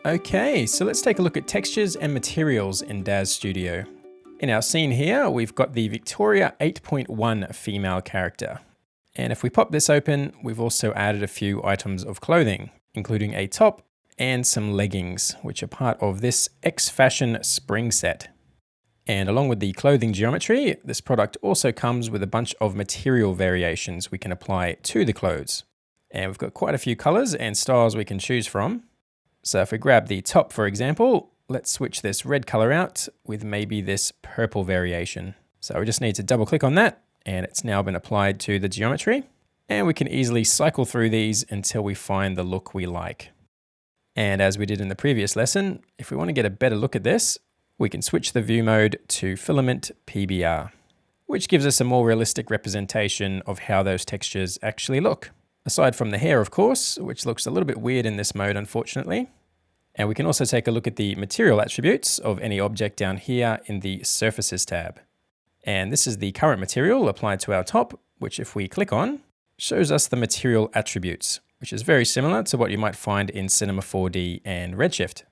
Okay, so let's take a look at textures and materials in Daz Studio. In our scene here, we've got the Victoria 8.1 female character. And if we pop this open, we've also added a few items of clothing, including a top and some leggings, which are part of this X Fashion spring set. And along with the clothing geometry, this product also comes with a bunch of material variations we can apply to the clothes. And we've got quite a few colors and styles we can choose from. So if we grab the top, for example, let's switch this red color out with maybe this purple variation. So we just need to double click on that and it's now been applied to the geometry. And we can easily cycle through these until we find the look we like. And as we did in the previous lesson, if we want to get a better look at this, we can switch the view mode to Filament PBR, which gives us a more realistic representation of how those textures actually look. Aside from the hair, of course, which looks a little bit weird in this mode, unfortunately. And we can also take a look at the material attributes of any object down here in the Surfaces tab. And this is the current material applied to our top, which if we click on, shows us the material attributes, which is very similar to what you might find in Cinema 4D and Redshift.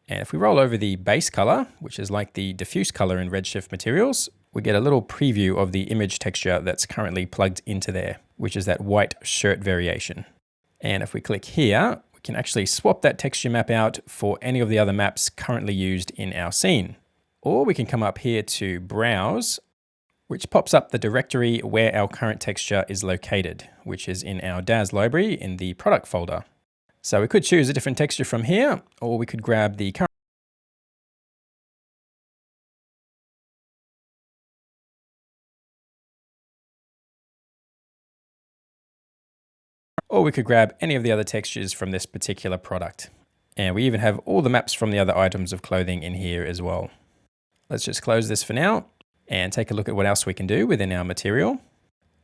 And if we roll over the base color, which is like the diffuse color in Redshift materials, we get a little preview of the image texture that's currently plugged into there, which is that white shirt variation. And if we click here, we can actually swap that texture map out for any of the other maps currently used in our scene. Or we can come up here to Browse, which pops up the directory where our current texture is located, which is in our Daz library in the product folder. So we could choose a different texture from here, or we could grab the current or we could grab any of the other textures from this particular product. And we even have all the maps from the other items of clothing in here as well. Let's just close this for now and take a look at what else we can do within our material.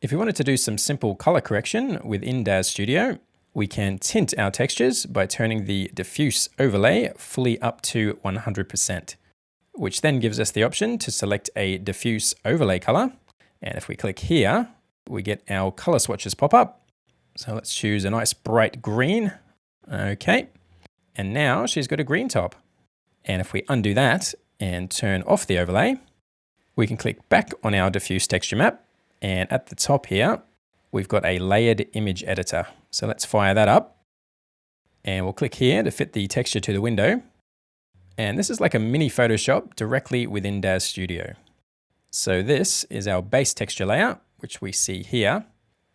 If we wanted to do some simple color correction within Daz Studio, we can tint our textures by turning the diffuse overlay fully up to 100%, which then gives us the option to select a diffuse overlay color. And if we click here, we get our color swatches pop up. So let's choose a nice bright green. Okay. And now she's got a green top. And if we undo that and turn off the overlay, we can click back on our diffuse texture map. And at the top here, we've got a layered image editor. So let's fire that up. And we'll click here to fit the texture to the window. And this is like a mini Photoshop directly within Daz Studio. So this is our base texture layer, which we see here.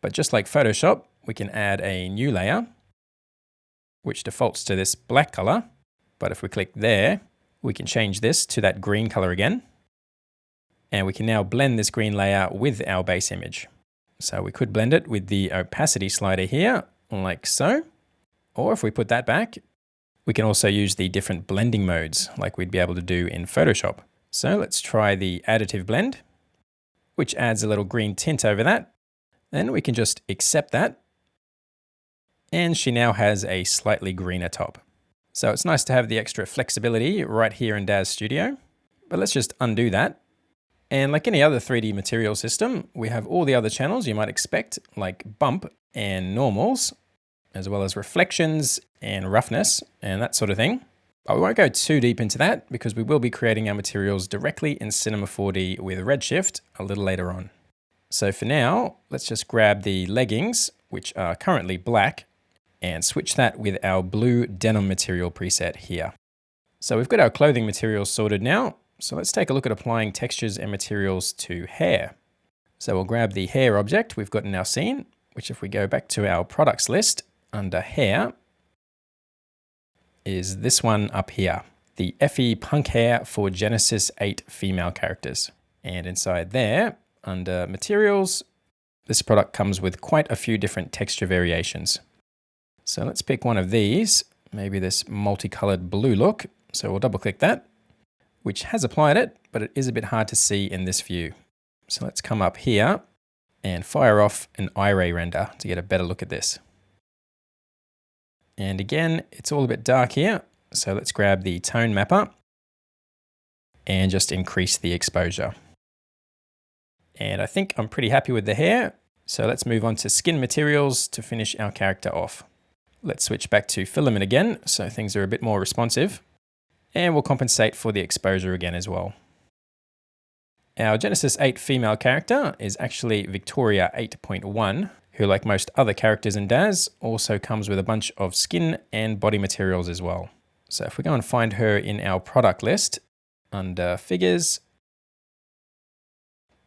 But just like Photoshop, we can add a new layer, which defaults to this black color. But if we click there, we can change this to that green color again. And we can now blend this green layer with our base image. So we could blend it with the opacity slider here, like so. Or if we put that back, we can also use the different blending modes like we'd be able to do in Photoshop. So let's try the additive blend, which adds a little green tint over that. Then we can just accept that. And she now has a slightly greener top. So it's nice to have the extra flexibility right here in Daz Studio. But let's just undo that. And like any other 3D material system, we have all the other channels you might expect, like bump and normals, as well as reflections and roughness and that sort of thing. But we won't go too deep into that because we will be creating our materials directly in Cinema 4D with Redshift a little later on. So for now, let's just grab the leggings, which are currently black, and switch that with our blue denim material preset here. So we've got our clothing materials sorted now. So let's take a look at applying textures and materials to hair. So we'll grab the hair object we've got in our scene, which if we go back to our products list under hair, is this one up here, the Effie Punk hair for Genesis 8 female characters. And inside there, under materials, this product comes with quite a few different texture variations. So let's pick one of these, maybe this multicolored blue look. So we'll double click that, which has applied it, but it is a bit hard to see in this view. So let's come up here and fire off an iRay render to get a better look at this. And again, it's all a bit dark here. So let's grab the tone mapper and just increase the exposure. And I think I'm pretty happy with the hair. So let's move on to skin materials to finish our character off. Let's switch back to filament again, so things are a bit more responsive. And we'll compensate for the exposure again as well. Our Genesis 8 female character is actually Victoria 8.1, who, like most other characters in Daz, also comes with a bunch of skin and body materials as well. So if we go and find her in our product list, under figures,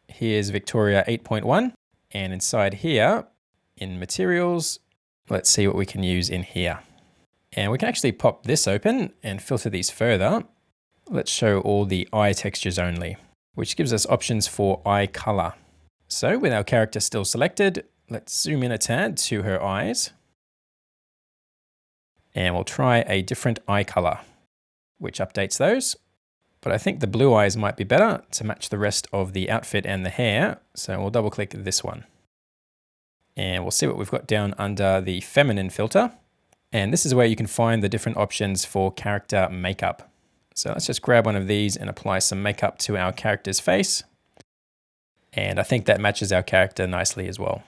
here's Victoria 8.1, and inside here, in materials, let's see what we can use in here. And we can actually pop this open and filter these further. Let's show all the eye textures only, which gives us options for eye color. So with our character still selected, let's zoom in a tad to her eyes. And we'll try a different eye color, which updates those. But I think the blue eyes might be better to match the rest of the outfit and the hair. So we'll double click this one. And we'll see what we've got down under the feminine filter. And this is where you can find the different options for character makeup. So let's just grab one of these and apply some makeup to our character's face. And I think that matches our character nicely as well.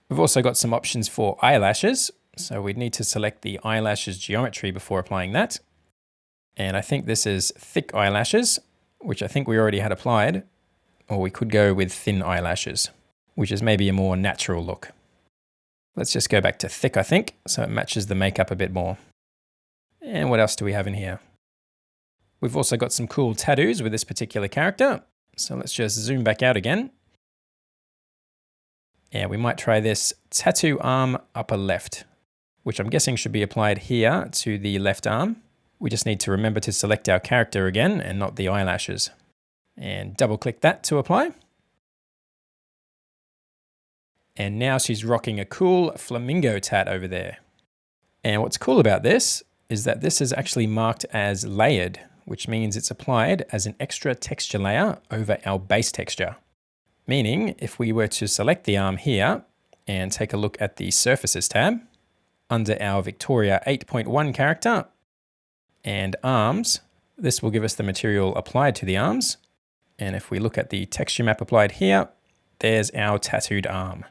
We've also got some options for eyelashes. So we'd need to select the eyelashes geometry before applying that. And I think this is thick eyelashes, which I think we already had applied. Or we could go with thin eyelashes, which is maybe a more natural look. Let's just go back to thick, I think, so it matches the makeup a bit more. And what else do we have in here? We've also got some cool tattoos with this particular character. So let's just zoom back out again. And we might try this tattoo arm upper left, which I'm guessing should be applied here to the left arm. We just need to remember to select our character again and not the eyelashes. And double click that to apply. And now she's rocking a cool flamingo tat over there. And what's cool about this is that this is actually marked as layered, which means it's applied as an extra texture layer over our base texture. Meaning if we were to select the arm here and take a look at the surfaces tab, under our Victoria 8.1 character and arms, this will give us the material applied to the arms. And if we look at the texture map applied here, there's our tattooed arm.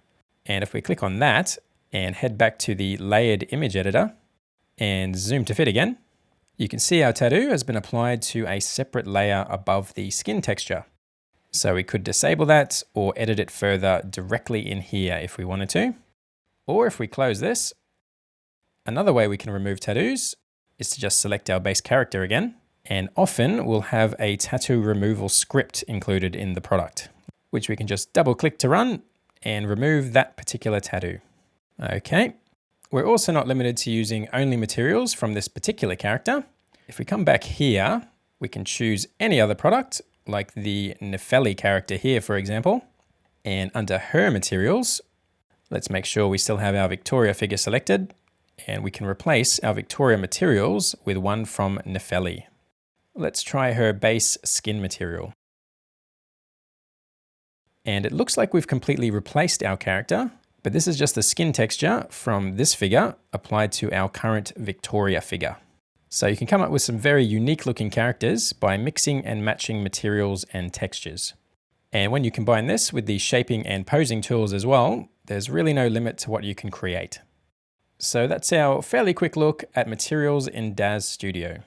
And if we click on that and head back to the layered image editor and zoom to fit again, you can see our tattoo has been applied to a separate layer above the skin texture. So we could disable that or edit it further directly in here if we wanted to. Or if we close this, another way we can remove tattoos is to just select our base character again. And often we'll have a tattoo removal script included in the product, which we can just double click to run and remove that particular tattoo. Okay. We're also not limited to using only materials from this particular character. If we come back here, we can choose any other product, like the Nepheli character here, for example. And under her materials, let's make sure we still have our Victoria figure selected, and we can replace our Victoria materials with one from Nepheli. Let's try her base skin material. And it looks like we've completely replaced our character, but this is just the skin texture from this figure applied to our current Victoria figure. So you can come up with some very unique looking characters by mixing and matching materials and textures. And when you combine this with the shaping and posing tools as well, there's really no limit to what you can create. So that's our fairly quick look at materials in Daz Studio.